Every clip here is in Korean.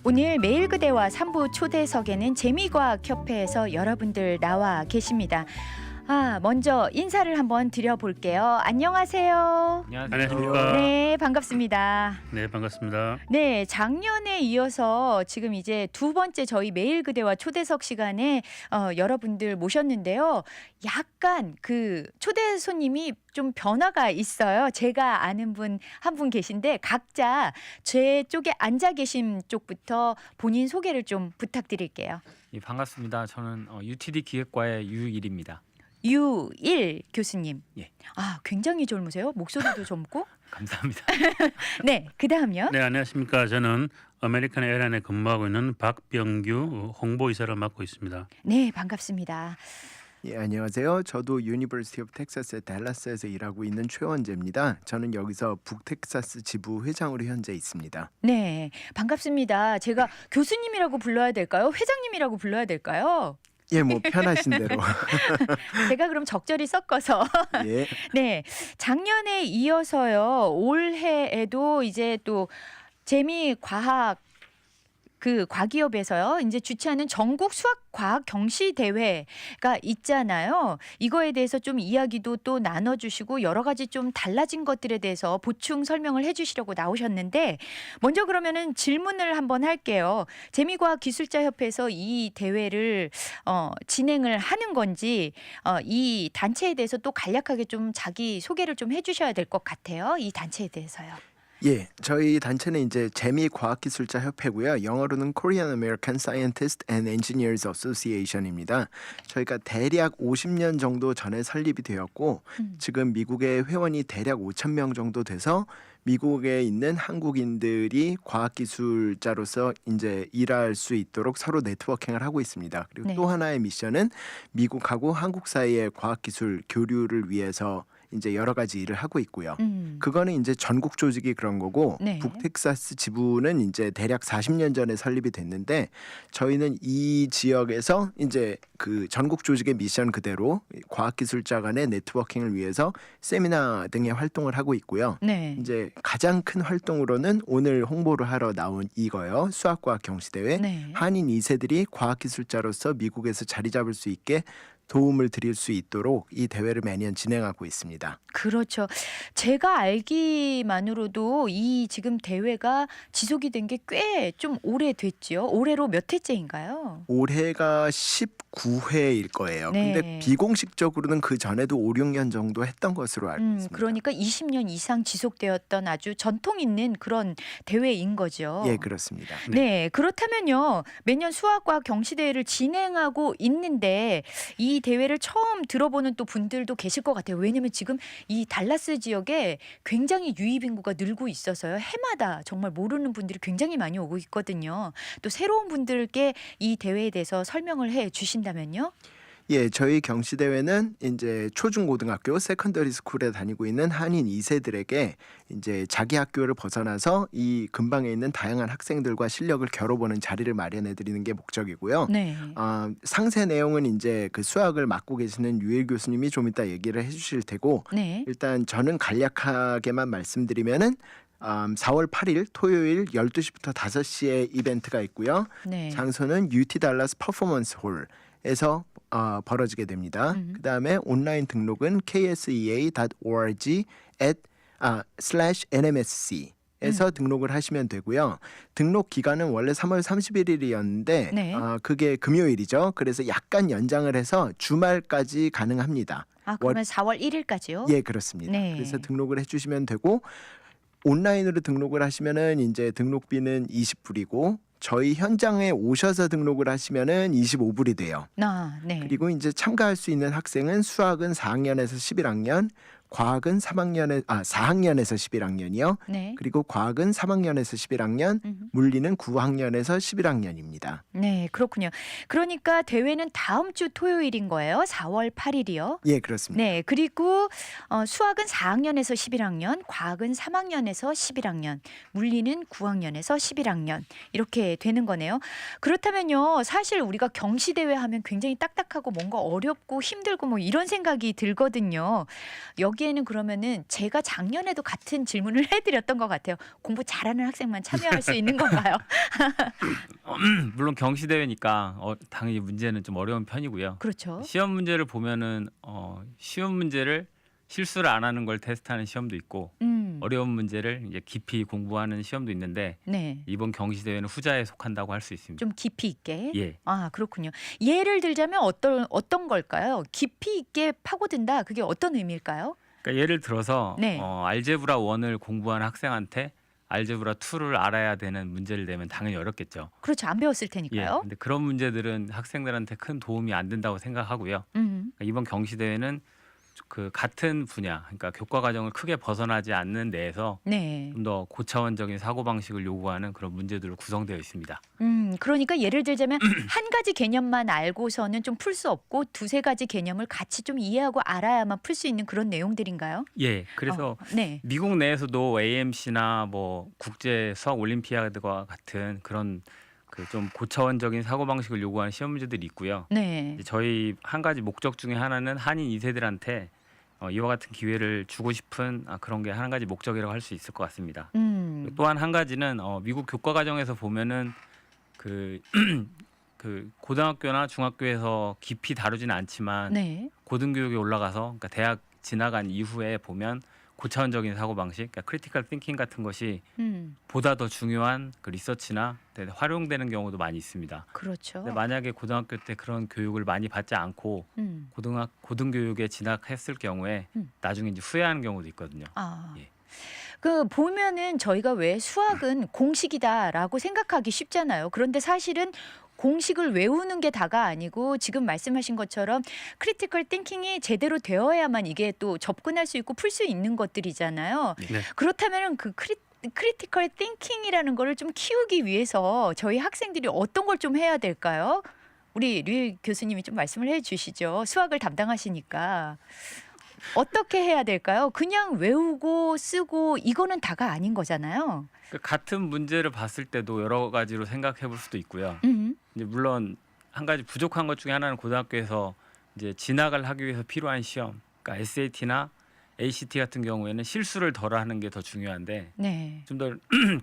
오늘 매일 그대와 3부 초대석에는 재미과학협회에서 여러분들 나와 계십니다. 먼저 인사를 한번 드려볼게요. 안녕하세요. 안녕하십니까. 네, 반갑습니다. 네, 반갑습니다. 네, 작년에 이어서 지금 이제 두 번째 저희 매일 그대와 초대석 시간에 여러분들 모셨는데요. 약간 그 초대 손님이 좀 변화가 있어요. 제가 아는 분 한 분 계신데 각자 제 쪽에 앉아 계신 쪽부터 본인 소개를 좀 부탁드릴게요. 예, 반갑습니다. 저는 UTD 기획과의 유일입니다. 유일 교수님. 예. 굉장히 젊으세요. 목소리도 젊고. 감사합니다. 네, 그다음요. 네, 안녕하십니까. 저는 아메리칸 에어라인에 근무하고 있는 박병규 홍보이사를 맡고 있습니다. 네, 반갑습니다. 예, 안녕하세요. 저도 유니버시티 오브 텍사스의 댈러스에서 일하고 있는 최원재입니다. 저는 여기서 북텍사스 지부 회장으로 현재 있습니다. 네, 반갑습니다. 제가 교수님이라고 불러야 될까요? 회장님이라고 불러야 될까요? 예, 뭐 편하신 대로. 제가 그럼 적절히 섞어서. 예. 네, 작년에 이어서요. 올해에도 이제 또 재미과학 과기업에서요. 이제 주최하는 전국 수학과학 경시 대회가 있잖아요. 이거에 대해서 좀 이야기도 또 나눠주시고 여러 가지 좀 달라진 것들에 대해서 보충 설명을 해주시려고 나오셨는데 먼저 그러면은 질문을 한번 할게요. 재미과학기술자협회에서 이 대회를 진행을 하는 건지 이 단체에 대해서 또 간략하게 좀 자기 소개를 좀 해주셔야 될 것 같아요. 이 단체에 대해서요. 예, 저희 단체는 이제 재미과학기술자 협회고요. 영어로는 Korean American Scientists and Engineers Association입니다. 저희가 대략 50년 정도 전에 설립이 되었고 지금 미국의 회원이 대략 5천 명 정도 돼서 미국에 있는 한국인들이 과학기술자로서 이제 일할 수 있도록 서로 네트워킹을 하고 있습니다. 그리고 네. 또 하나의 미션은 미국하고 한국 사이의 과학기술 교류를 위해서 이제 여러 가지 일을 하고 있고요. 그거는 이제 전국 조직이 그런 거고 네. 북텍사스 지부는 이제 대략 40년 전에 설립이 됐는데 저희는 이 지역에서 이제 그 전국 조직의 미션 그대로 과학기술자 간의 네트워킹을 위해서 세미나 등의 활동을 하고 있고요. 네. 이제 가장 큰 활동으로는 오늘 홍보를 하러 나온 이거요. 수학과학 경시대회. 네. 한인 2세들이 과학기술자로서 미국에서 자리 잡을 수 있게 도움을 드릴 수 있도록 이 대회를 매년 진행하고 있습니다. 그렇죠. 제가 알기만으로도 이 지금 대회가 지속이 된 게 꽤 좀 오래됐지요. 올해로 몇 회째인가요? 올해가 19회일 거예요. 네. 근데 비공식적으로는 그 전에도 5, 6년 정도 했던 것으로 알고 있습니다. 그러니까 20년 이상 지속되었던 아주 전통 있는 그런 대회인 거죠. 예, 그렇습니다. 네, 그렇다면요. 매년 수학과학 경시대회를 진행하고 있는데 이 대회를 처음 들어보는 또 분들도 계실 것 같아요. 왜냐하면 지금 이 달라스 지역에 굉장히 유입 인구가 늘고 있어서요. 해마다 정말 모르는 분들이 굉장히 많이 오고 있거든요. 또 새로운 분들께 이 대회에 대해서 설명을 해 주신다면요. 예, 저희 경시대회는 이제 초중고등학교 세컨더리 스쿨에 다니고 있는 한인 2세들에게 이제 자기 학교를 벗어나서 이 근방에 있는 다양한 학생들과 실력을 겨뤄보는 자리를 마련해 드리는 게 목적이고요. 네. 상세 내용은 이제 그 수학을 맡고 계시는 유일 교수님이 좀 이따 얘기를 해주실 테고 네. 일단 저는 간략하게만 말씀드리면은 4월 8일 토요일 12시부터 5시에 이벤트가 있고요. 네. 장소는 UT 달라스 퍼포먼스 홀에서 벌어지게 됩니다. 그다음에 온라인 등록은 ksea.org/nmsc 에서 등록을 하시면 되고요. 등록 기간은 원래 3월 31일이었는데 네. 그게 금요일이죠. 그래서 약간 연장을 해서 주말까지 가능합니다. 그러면 4월 1일까지요? 예, 그렇습니다. 네. 그래서 등록을 해주시면 되고 온라인으로 등록을 하시면은 이제 등록비는 20불이고 저희 현장에 오셔서 등록을 하시면은 25불이 돼요. 네. 그리고 이제 참가할 수 있는 학생은 수학은 4학년에서 11학년, 과학은 4학년에서 11학년이요. 네. 그리고 과학은 3학년에서 11학년, 물리는 9학년에서 11학년입니다. 네, 그렇군요. 그러니까 대회는 다음 주 토요일인 거예요. 4월 8일이요. 예, 그렇습니다. 네, 그리고 수학은 4학년에서 11학년, 과학은 3학년에서 11학년, 물리는 9학년에서 11학년 이렇게 되는 거네요. 그렇다면요, 사실 우리가 경시대회 하면 굉장히 딱딱하고 뭔가 어렵고 힘들고 뭐 이런 생각이 들거든요. 여기 보기에는 그러면은 제가 작년에도 같은 질문을 해드렸던 것 같아요. 공부 잘하는 학생만 참여할 수 있는 건가요? 물론 경시 대회니까 당연히 문제는 좀 어려운 편이고요. 그렇죠. 시험 문제를 보면은 쉬운 문제를 실수를 안 하는 걸 테스트하는 시험도 있고 어려운 문제를 이제 깊이 공부하는 시험도 있는데 네. 이번 경시 대회는 후자에 속한다고 할 수 있습니다. 좀 깊이 있게. 예. 아, 그렇군요. 예를 들자면 어떤 걸까요? 깊이 있게 파고든다. 그게 어떤 의미일까요? 그러니까 예를 들어서 네. 알제브라 1을 공부하는 학생한테 알제브라 2를 알아야 되는 문제를 내면 당연히 어렵겠죠. 그렇죠. 안 배웠을 예. 테니까요. 근데 그런 문제들은 학생들한테 큰 도움이 안 된다고 생각하고요. 그러니까 이번 경시 대회는 그 같은 분야, 그러니까 교과 과정을 크게 벗어나지 않는 내에서 네. 좀 더 고차원적인 사고 방식을 요구하는 그런 문제들로 구성되어 있습니다. 그러니까 예를 들자면 한 가지 개념만 알고서는 좀 풀 수 없고 두세 가지 개념을 같이 좀 이해하고 알아야만 풀 수 있는 그런 내용들인가요? 예. 그래서 네. 미국 내에서도 AMC나 뭐 국제 수학 올림피아드와 같은 그런 그 좀 고차원적인 사고 방식을 요구하는 시험 문제들이 있고요. 네. 이제 저희 한 가지 목적 중에 하나는 한인 2세들한테 이와 같은 기회를 주고 싶은 그런 게 한 가지 목적이라고 할 수 있을 것 같습니다. 또한 한 가지는 미국 교과 과정에서 보면은 그 고등학교나 중학교에서 깊이 다루지는 않지만 네. 고등교육에 올라가서 그러니까 대학 지나간 이후에 보면 고차원적인 사고 방식, 그러니까 크리티컬 띵킹 같은 것이 보다 더 중요한 그 리서치나 활용되는 경우도 많이 있습니다. 그렇죠. 근데 만약에 고등학교 때 그런 교육을 많이 받지 않고 고등교육에 진학했을 경우에 나중에 이제 후회하는 경우도 있거든요. 아. 예. 그 보면은 저희가 왜 수학은 공식이다라고 생각하기 쉽잖아요. 그런데 사실은 공식을 외우는 게 다가 아니고 지금 말씀하신 것처럼 크리티컬 띵킹이 제대로 되어야만 이게 또 접근할 수 있고 풀 수 있는 것들이잖아요. 네. 그렇다면 그 크리티컬 띵킹이라는 거를 좀 키우기 위해서 저희 학생들이 어떤 걸 좀 해야 될까요? 우리 류 교수님이 좀 말씀을 해 주시죠. 수학을 담당하시니까. 어떻게 해야 될까요? 그냥 외우고 쓰고 이거는 다가 아닌 거잖아요. 같은 문제를 봤을 때도 여러 가지로 생각해 볼 수도 있고요. 이제 물론 한 가지 부족한 것 중에 하나는 고등학교에서 이제 진학을 하기 위해서 필요한 시험, 그러니까 SAT나 ACT 같은 경우에는 실수를 덜 하는 게 더 중요한데 네. 좀 더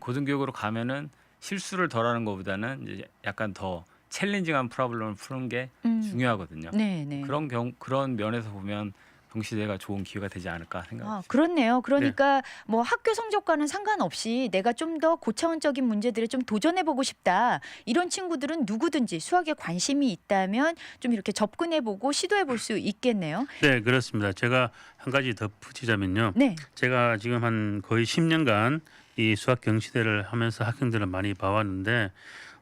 고등교육으로 가면은 실수를 덜 하는 것보다는 이제 약간 더 챌린징한 프로블럼을 푸는 게 중요하거든요. 네, 네. 그런 면에서 보면 경시대회가 좋은 기회가 되지 않을까 생각합니다. 아, 그렇네요. 그러니까 뭐 학교 성적과는 상관없이 내가 좀 더 고차원적인 문제들에 좀 도전해보고 싶다. 이런 친구들은 누구든지 수학에 관심이 있다면 좀 이렇게 접근해보고 시도해볼 수 있겠네요. 네, 그렇습니다. 제가 한 가지 덧붙이자면요. 네. 제가 지금 한 거의 10년간 이 수학 경시대를 하면서 학생들을 많이 봐왔는데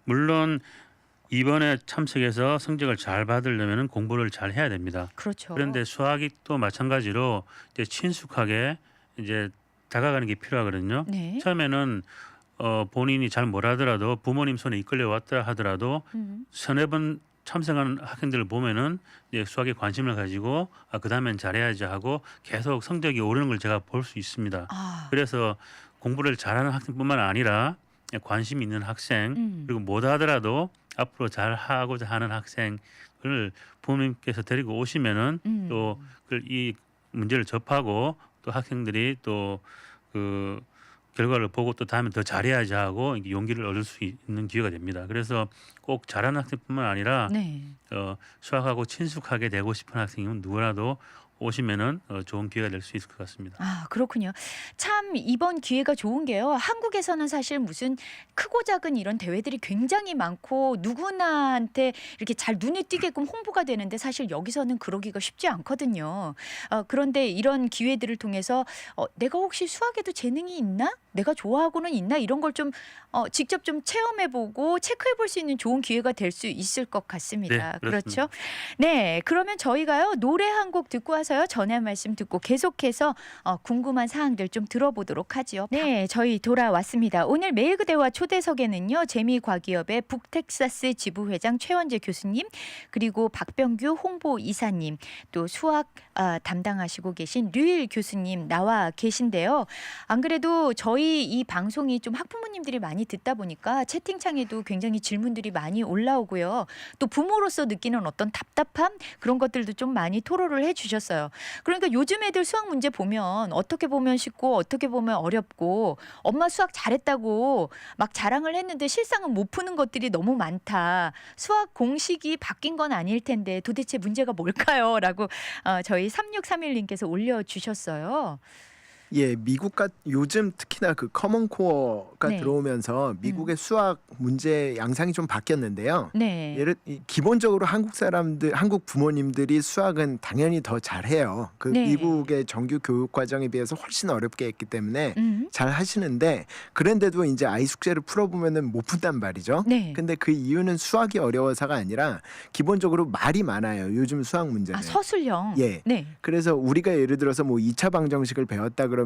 물론 이번에 참석해서 성적을 잘 받으려면 공부를 잘 해야 됩니다. 그렇죠. 그런데 수학이 또 마찬가지로 이제 친숙하게 이제 다가가는 게 필요하거든요. 네. 처음에는 본인이 잘 못하더라도 부모님 손에 이끌려 왔다 하더라도 서너 번 참석하는 학생들을 보면은 이제 수학에 관심을 가지고 그 다음엔 잘해야지 하고 계속 성적이 오르는 걸 제가 볼 수 있습니다. 아, 그래서 공부를 잘하는 학생뿐만 아니라 관심 있는 학생 그리고 못하더라도 앞으로 잘 하고자 하는 학생을 부모님께서 데리고 오시면은 또 이 문제를 접하고 또 학생들이 또 그 결과를 보고 또 다음에 더 잘해야지 하고 용기를 얻을 수 있는 기회가 됩니다. 그래서 꼭 잘하는 학생뿐만 아니라 네. 수학하고 친숙하게 되고 싶은 학생이면 누구라도 오시면은 좋은 기회가 될 수 있을 것 같습니다. 아, 그렇군요. 참 이번 기회가 좋은 게요. 한국에서는 사실 무슨 크고 작은 이런 대회들이 굉장히 많고 누구나한테 이렇게 잘 눈에 띄게끔 홍보가 되는데 사실 여기서는 그러기가 쉽지 않거든요. 그런데 이런 기회들을 통해서 내가 혹시 수학에도 재능이 있나? 내가 좋아하고는 있나? 이런 걸 좀 직접 좀 체험해보고 체크해볼 수 있는 좋은 기회가 될 수 있을 것 같습니다. 네, 그렇죠? 그렇습니다. 네, 그러면 저희가요 노래 한 곡 듣고 와서요 전해 말씀 듣고 계속해서 궁금한 사항들 좀 들어보도록 하죠. 네, 저희 돌아왔습니다. 오늘 매일 그대와 초대석에는요 재미과기업의 북텍사스 지부회장 최원재 교수님 그리고 박병규 홍보이사님 또 수학 담당하시고 계신 류일 교수님 나와 계신데요. 안 그래도 저희 이 방송이 좀 학부모님들이 많이 듣다 보니까 채팅창에도 굉장히 질문들이 많이 올라오고요. 또 부모로서 느끼는 어떤 답답함 그런 것들도 좀 많이 토로를 해주셨어요. 주셨어요. 그러니까 요즘 애들 수학 문제 보면 어떻게 보면 쉽고 어떻게 보면 어렵고 엄마 수학 잘했다고 막 자랑을 했는데 실상은 못 푸는 것들이 너무 많다. 수학 공식이 바뀐 건 아닐 텐데 도대체 문제가 뭘까요? 라고 저희 3631님께서 올려주셨어요. 예, 요즘 특히나 그 커먼 코어가 네. 들어오면서 미국의 수학 문제 양상이 좀 바뀌었는데요. 네. 기본적으로 한국 부모님들이 수학은 당연히 더 잘해요. 그 네. 미국의 정규 교육 과정에 비해서 훨씬 어렵게 했기 때문에 음. 잘 하시는데, 그런데도 이제 아이 숙제를 풀어보면은 못 푼단 말이죠. 네. 근데 그 이유는 수학이 어려워서가 아니라 기본적으로 말이 많아요. 요즘 수학 문제는. 서술형. 예. 네. 그래서 우리가 예를 들어서 뭐 2차 방정식을 배웠다 그러면은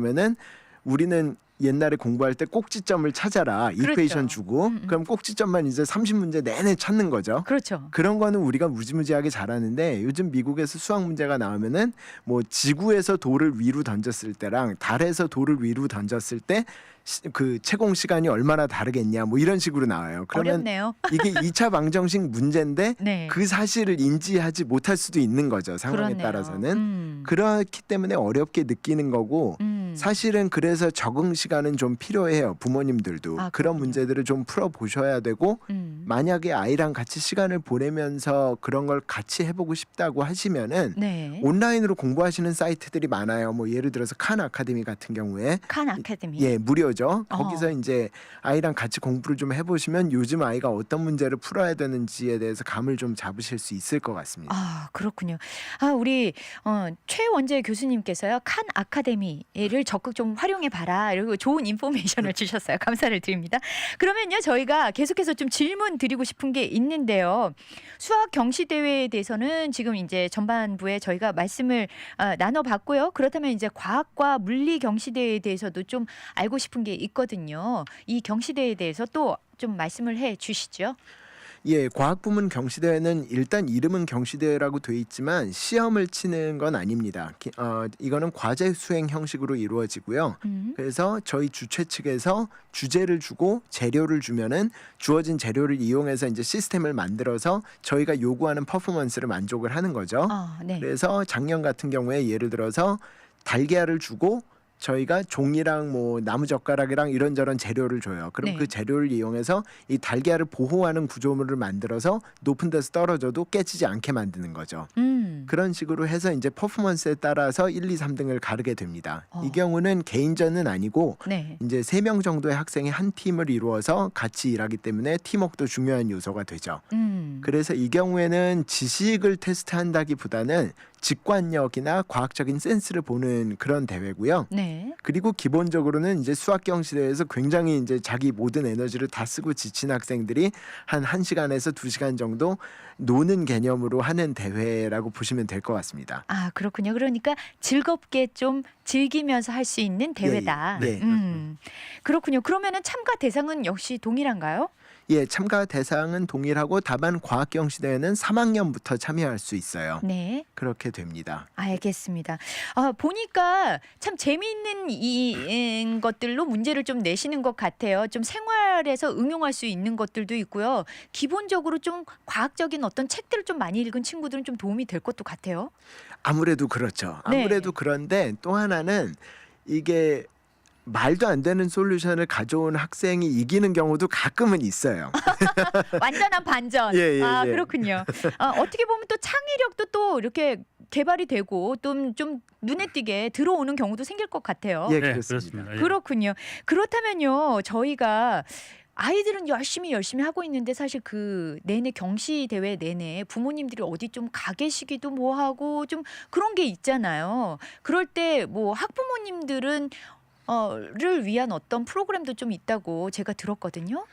우리는 옛날에 공부할 때 꼭지점을 찾아라 이퀘이션 주고 그럼 꼭지점만 이제 30문제 내내 찾는 거죠. 그렇죠. 그런 거는 우리가 무지무지하게 잘하는데, 요즘 미국에서 수학 문제가 나오면은 뭐 지구에서 돌을 위로 던졌을 때랑 달에서 돌을 위로 던졌을 때 그 채공 시간이 얼마나 다르겠냐 뭐 이런 식으로 나와요. 그러면 어렵네요. 이게 2차 방정식 문제인데 네. 그 사실을 인지하지 못할 수도 있는 거죠. 상황에 그렇네요. 따라서는. 그렇기 때문에 어렵게 느끼는 거고, 사실은 그래서 적응 시간은 좀 필요해요. 부모님들도. 아, 그런 그렇군요. 문제들을 좀 풀어 보셔야 되고, 만약에 아이랑 같이 시간을 보내면서 그런 걸 같이 해보고 싶다고 하시면은 네. 온라인으로 공부하시는 사이트들이 많아요. 뭐 예를 들어서 칸 아카데미 같은 경우에 칸 아카데미. 예, 무료죠. 거기서 이제 아이랑 같이 공부를 좀 해보시면 요즘 아이가 어떤 문제를 풀어야 되는지에 대해서 감을 좀 잡으실 수 있을 것 같습니다. 아, 그렇군요. 우리 최원재 교수님께서요. 칸 아카데미를 적극 좀 활용해 봐라. 이러고 좋은 인포메이션을 주셨어요. 감사를 드립니다. 그러면요. 저희가 계속해서 좀 질문 드리고 싶은 게 있는데요. 수학 경시 대회에 대해서는 지금 이제 전반부에 저희가 말씀을 나눠 봤고요. 그렇다면 이제 과학과 물리 경시 대회에 대해서도 좀 알고 싶은 게 있거든요. 이 경시 대회에 대해서 또 좀 말씀을 해 주시죠. 예, 과학 부문 경시대회는 일단 이름은 경시대회라고 돼 있지만 시험을 치는 건 아닙니다. 이거는 과제 수행 형식으로 이루어지고요. 그래서 저희 주최 측에서 주제를 주고 재료를 주면은 주어진 재료를 이용해서 이제 시스템을 만들어서 저희가 요구하는 퍼포먼스를 만족을 하는 거죠. 네. 그래서 작년 같은 경우에 예를 들어서 달걀을 주고 저희가 종이랑 뭐 나무젓가락이랑 이런저런 재료를 줘요. 그럼 네. 그 재료를 이용해서 이 달걀을 보호하는 구조물을 만들어서 높은 데서 떨어져도 깨지지 않게 만드는 거죠. 그런 식으로 해서 이제 퍼포먼스에 따라서 1, 2, 3등을 가르게 됩니다. 이 경우는 개인전은 아니고 네. 이제 3명 정도의 학생이 한 팀을 이루어서 같이 일하기 때문에 팀워크도 중요한 요소가 되죠. 그래서 이 경우에는 지식을 테스트한다기보다는 직관력이나 과학적인 센스를 보는 그런 대회고요. 네. 그리고 기본적으로는 이제 수학 경시대회에서 굉장히 이제 자기 모든 에너지를 다 쓰고 지친 학생들이 한 1시간에서 2시간 정도 노는 개념으로 하는 대회라고 보시면 될 것 같습니다. 아, 그렇군요. 그러니까 즐겁게 좀 즐기면서 할 수 있는 대회다. 예. 그렇군요. 그러면은 참가 대상은 역시 동일한가요? 예, 참가 대상은 동일하고 다만 과학 경시대회는 3학년부터 참여할 수 있어요. 네. 그렇게 됩니다. 알겠습니다. 보니까 참 재미있는 이 것들로 문제를 좀 내시는 것 같아요. 좀 생활에서 응용할 수 있는 것들도 있고요. 기본적으로 좀 과학적인 어떤 책들을 좀 많이 읽은 친구들은 좀 도움이 될 것도 같아요. 아무래도 그렇죠. 네. 아무래도 그런데 또 하나는 이게 말도 안 되는 솔루션을 가져온 학생이 이기는 경우도 가끔은 있어요. 완전한 반전. 예, 예. 그렇군요. 어떻게 보면 또 창의력도 또 이렇게 개발이 되고 좀 눈에 띄게 들어오는 경우도 생길 것 같아요. 예, 네, 그렇습니다. 그렇습니다. 예. 그렇군요. 그렇다면요, 저희가 아이들은 열심히 하고 있는데 사실 그 내내 경시 대회 내내 부모님들이 어디 좀 가 계시기도 뭐하고 좀 그런 게 있잖아요. 그럴 때 뭐 학부모님들은 를 위한 어떤 프로그램도 좀 있다고 제가 들었거든요.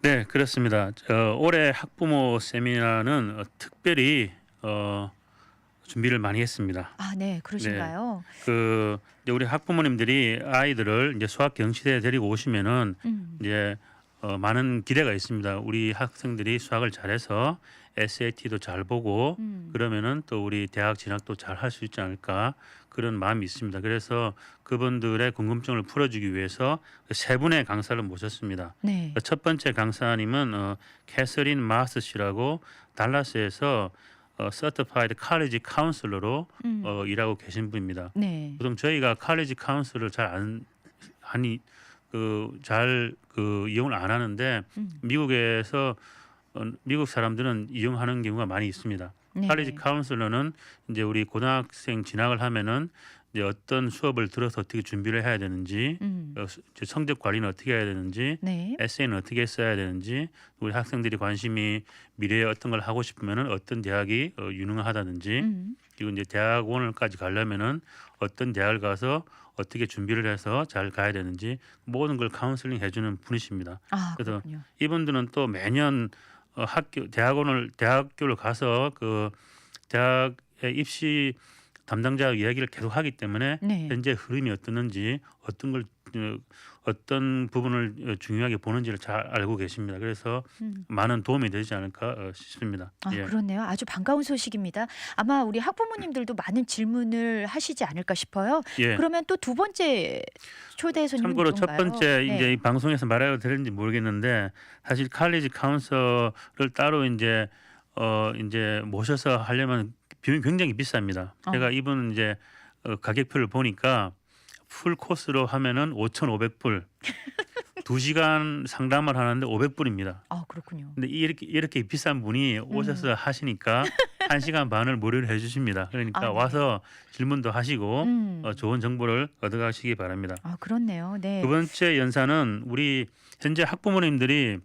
네, 그렇습니다. 올해 학부모 세미나는 특별히 준비를 많이 했습니다. 아, 네, 그러신가요? 이제 우리 학부모님들이 아이들을 이제 수학 경시대에 데리고 오시면은 이제 많은 기대가 있습니다. 우리 학생들이 수학을 잘해서 SAT도 잘 보고 그러면은 또 우리 대학 진학도 잘 할 수 있지 않을까 그런 마음이 있습니다. 그래서 그분들의 궁금증을 풀어주기 위해서 세 분의 강사를 모셨습니다. 네. 첫 번째 강사님은 캐서린 마스 씨라고 달라스에서 Certified College Counselor로 일하고 계신 분입니다. 네. 보통 저희가 칼리지 카운슬을 잘 안 하니 잘 이용을 안 하는데 미국에서 미국 사람들은 이용하는 경우가 많이 있습니다. 네. 칼리지 카운슬러는 이제 우리 고등학생 진학을 하면은 이제 어떤 수업을 들어서 어떻게 준비를 해야 되는지, 성적 관리는 어떻게 해야 되는지, 네. 에세이는 어떻게 써야 되는지, 우리 학생들이 관심이 미래에 어떤 걸 하고 싶으면은 어떤 대학이 유능하다든지, 그리고 이제 대학원을까지 가려면은 어떤 대학을 가서 어떻게 준비를 해서 잘 가야 되는지 모든 걸 카운슬링 해주는 분이십니다. 아, 그래서 그렇군요. 이분들은 또 매년 대학교를 가서 그 대학의 입시 담당자 이야기를 계속 하기 때문에 네. 현재 흐름이 어떻는지 어떤 부분을 중요하게 보는지를 잘 알고 계십니다. 그래서 많은 도움이 되지 않을까 싶습니다. 아, 예. 그렇네요. 아주 반가운 소식입니다. 아마 우리 학부모님들도 많은 질문을 하시지 않을까 싶어요. 예. 그러면 또 두 번째 초대 손님은 참고로 누군가요? 첫 번째 이제 네. 이 방송에서 말해도 되는지 모르겠는데 사실 칼리지 카운서를 따로 이제 이제 모셔서 하려면 비용이 굉장히 비쌉니다. 제가 이분 이제 가격표를 보니까 풀 코스로 하면은 5,500불. 2시간 상담을 하는데 500불입니다. 아, 그렇군요. 근데 이렇게 비싼 분이 오셔서 하시니까 1시간 반을 무료로 해주십니다. 그러니까 아, 네. 와서 질문도 하시고 좋은 정보를 얻어가시기 바랍니다. 아, 그렇네요. 네. 두 번째 연사는 우리 현재 학부모님들이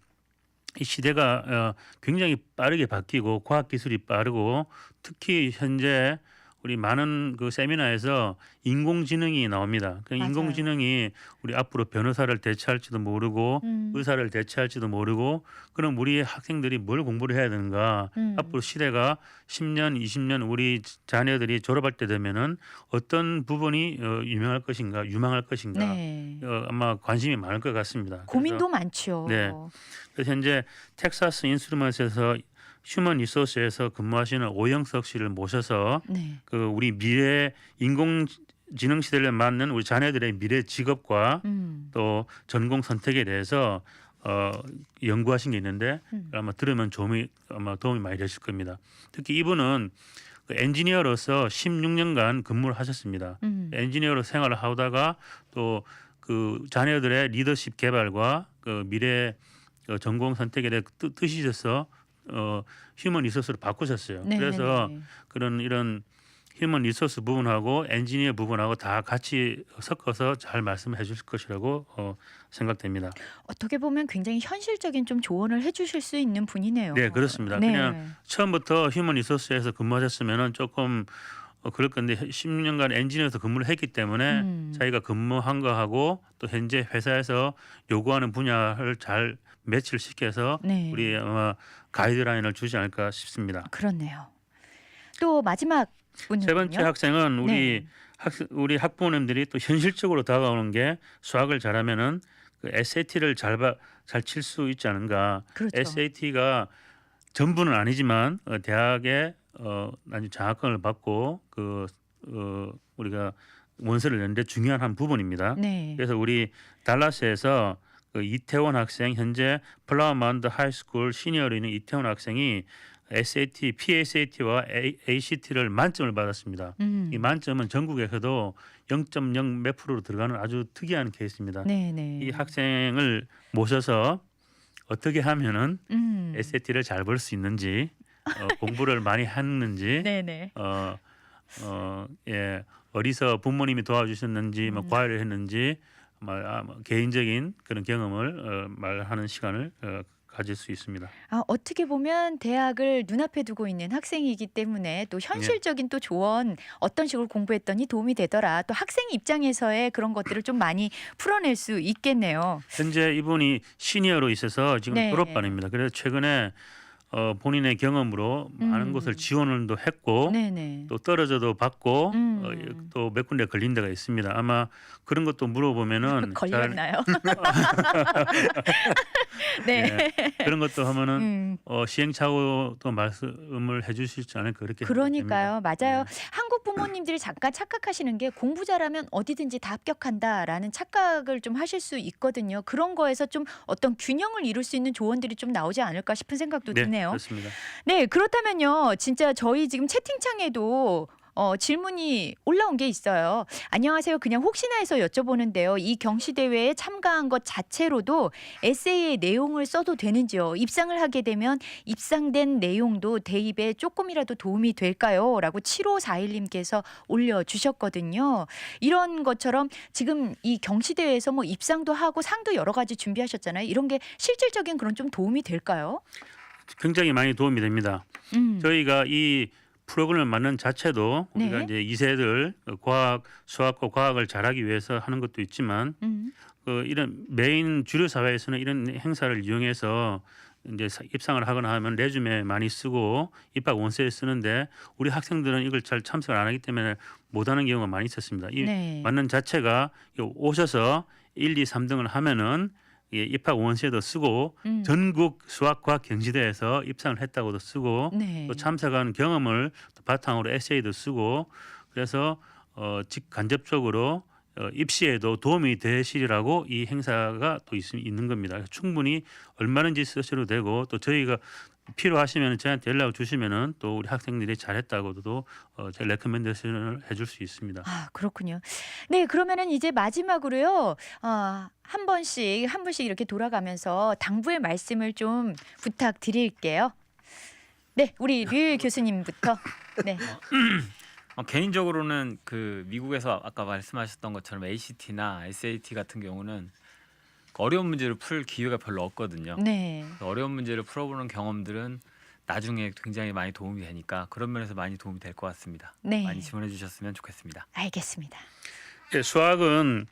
이 시대가 굉장히 빠르게 바뀌고 과학 기술이 빠르고 특히 현재 우리 많은 그 세미나에서 인공지능이 나옵니다. 그 맞아요. 인공지능이 우리 앞으로 변호사를 대체할지도 모르고 의사를 대체할지도 모르고 그럼 우리 학생들이 뭘 공부를 해야 되는가? 앞으로 시대가 10년, 20년 우리 자녀들이 졸업할 때 되면은 어떤 부분이 유망할 것인가? 네. 아마 관심이 많을 것 같습니다. 고민도 많죠. 네. 그래서 현재 텍사스 인스트루먼트에서 휴먼 리소스에서 근무하시는 오영석 씨를 모셔서 네. 그 우리 미래 인공지능 시대를 맞는 우리 자녀들의 미래 직업과 또 전공 선택에 대해서 연구하신 게 있는데 아마 들으면 아마 도움이 많이 되실 겁니다. 특히 이분은 그 엔지니어로서 16년간 근무를 하셨습니다. 엔지니어로 생활을 하다가 또 그 자녀들의 리더십 개발과 그 미래 전공 선택에 대해 뜻이 있어서 휴먼 리소스로 바꾸셨어요. 네, 그래서 네. 이런 휴먼 리소스 부분하고 엔지니어 부분하고 다 같이 섞어서 잘 말씀해 주실 것이라고 생각됩니다. 어떻게 보면 굉장히 현실적인 좀 조언을 해주실 수 있는 분이네요. 네, 그렇습니다. 네. 그냥 처음부터 휴먼 리소스에서 근무하셨으면은 조금 그럴 건데 10년간 엔지니어에서 근무를 했기 때문에 자기가 근무한 거하고 또 현재 회사에서 요구하는 분야를 잘 매치를 시켜서 네. 우리 아마 가이드라인을 주지 않을까 싶습니다. 그렇네요. 또 마지막 분은요? 세 번째 학생은 네. 우리 학부모님들이 또 현실적으로 다가오는 게 수학을 잘하면은 그 SAT를 잘 칠 수 있지 않은가. 그렇죠. SAT가 전부는 아니지만 대학에 아주 장학금을 받고 우리가 원서를 내는데 중요한 한 부분입니다. 네. 그래서 우리 달라스에서 그 이태원 학생 현재 플라워마운드 하이스쿨 시니어로 있는 이태원 학생이 SAT, PSAT와 ACT를 만점을 받았습니다. 이 만점은 전국에서도 0.0 몇 프로로 들어가는 아주 특이한 케이스입니다. 네. 이 학생을 모셔서 어떻게 하면은 음. SAT를 잘 볼 수 있는지 공부를 많이 했는지 네네. 어디서 부모님이 도와주셨는지 뭐 과외를 했는지 개인적인 그런 경험을 말하는 시간을 가질 수 있습니다. 아, 어떻게 보면 대학을 눈앞에 두고 있는 학생이기 때문에 또 현실적인 또 조언 어떤 식으로 공부했더니 도움이 되더라. 또 학생 입장에서의 그런 것들을 좀 많이 풀어낼 수 있겠네요. 현재 이분이 시니어로 있어서 지금 네. 졸업반입니다. 그래서 최근에 본인의 경험으로 많은 곳을 지원을도 했고 네네. 또 떨어져도 받고 또 몇 군데 걸린 데가 있습니다. 아마 그런 것도 물어보면은 걸렸나요? 네. 그런 것도 하면은 음. 시행착오도 말씀을 해주실지 않을까 그렇게 그러니까요. 생각됩니다. 맞아요. 한국 부모님들이 잠깐 착각하시는 게 공부 잘하면 어디든지 다 합격한다라는 착각을 좀 하실 수 있거든요. 그런 거에서 좀 어떤 균형을 이룰 수 있는 조언들이 좀 나오지 않을까 싶은 생각도 네, 드네요. 있네요. 그렇습니다. 네, 그렇다면요. 진짜 저희 지금 채팅창에도 질문이 올라온 게 있어요. 안녕하세요. 그냥 혹시나 해서 여쭤보는데요. 이 경시대회에 참가한 것 자체로도 에세이의 내용을 써도 되는지요? 입상을 하게 되면 입상된 내용도 대입에 조금이라도 도움이 될까요? 라고 7541님께서 올려주셨거든요. 이런 것처럼 지금 이 경시대회에서 뭐 입상도 하고 상도 여러 가지 준비하셨잖아요. 이런 게 실질적인 그런 좀 도움이 될까요? 굉장히 많이 도움이 됩니다. 저희가 이 프로그램을 만든 자체도 우리가 네. 이제 2세들 과학, 수학과 과학을 잘하기 위해서 하는 것도 있지만 이런 메인 주류 사회에서는 이런 행사를 이용해서 이제 입상을 하거나 하면 레주메 많이 쓰고 입학 원서에 쓰는데 우리 학생들은 이걸 잘 참석을 안 하기 때문에 못하는 경우가 많이 있었습니다. 이 네. 맞는 자체가 오셔서 1, 2, 3등을 하면은 입학 원서에도 쓰고 전국 수학과학 경시대회에서 입상을 했다고도 쓰고 네. 또 참석한 경험을 또 바탕으로 에세이도 쓰고 그래서 직간접적으로 입시에도 도움이 되시리라고 이 행사가 또 있는 겁니다. 그래서 충분히 얼마든지 쓰셔도 되고 또 저희가 필요하시면 저희한테 연락을 주시면은 또 우리 학생들이 잘했다고도 제가 레커멘데이션을 해줄 수 있습니다. 아, 그렇군요. 네, 그러면은 이제 마지막으로요. 한 분씩 이렇게 돌아가면서 당부의 말씀을 좀 부탁드릴게요. 네, 우리 류일 교수님부터. 네. 개인적으로는 그 미국에서 아까 말씀하셨던 것처럼 ACT나 SAT 같은 경우는 어려운 문제를 풀 기회가 별로 없거든요. 네. 어려운 문제를 풀어보는 경험들은 나중에 굉장히 많이 도움이 되니까 그런 면에서 많이 도움이 될 것 같습니다. 네. 많이 지원해 주셨으면 좋겠습니다. 알겠습니다. 수학은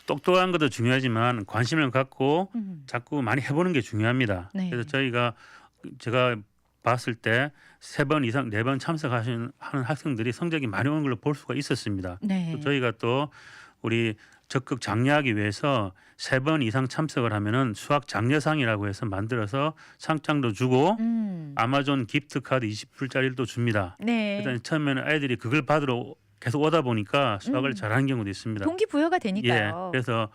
똑똑한 것도 중요하지만 관심을 갖고 자꾸 많이 해보는 게 중요합니다. 네. 그래서 제가 봤을 때 3번 이상 4번 참석하는 학생들이 성적이 많이 오는 걸로 볼 수가 있었습니다. 네. 또 저희가 또 우리 적극 장려하기 위해서 3번 이상 참석을 하면은 수학 장려상이라고 해서 만들어서 상장도 주고 아마존 기프트 카드 20불짜리도 줍니다. 네. 일단 처음에는 아이들이 그걸 받으러 계속 오다 보니까 수학을 잘하는 경우도 있습니다. 동기부여가 되니까요. 예, 그래서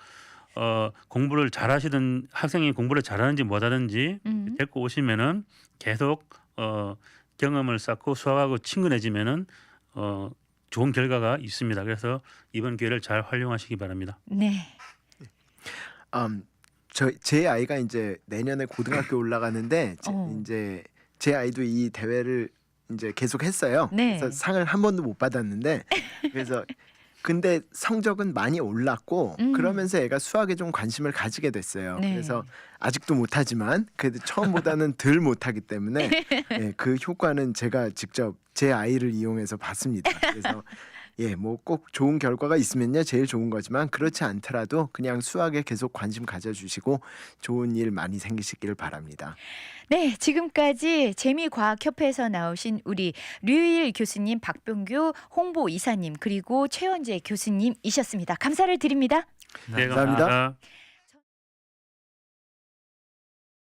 공부를 잘하시던 학생이 공부를 잘하는지 못하든지 데리고 오시면은 계속 경험을 쌓고 수학하고 친근해지면은 좋은 결과가 있습니다. 그래서 이번 기회를 잘 활용하시기 바랍니다. 네. 제 아이가 이제 내년에 고등학교 올라가는데 이제 제 아이도 이 대회를 이제 계속 했어요. 네. 그래서 상을 한 번도 못 받았는데 그래서 근데 성적은 많이 올랐고 그러면서 애가 수학에 좀 관심을 가지게 됐어요. 네. 그래서 아직도 못하지만 그래도 처음보다는 덜 못하기 때문에 예, 그 효과는 제가 직접 제 아이를 이용해서 봤습니다. 그래서 뭐 꼭 좋은 결과가 있으면요 제일 좋은 거지만 그렇지 않더라도 그냥 수학에 계속 관심 가져주시고 좋은 일 많이 생기시길 바랍니다. 네, 지금까지 재미과학협회에서 나오신 우리 류일 교수님, 박병규 홍보이사님 그리고 최원재 교수님이셨습니다. 감사를 드립니다. 네, 감사합니다. 감사합니다.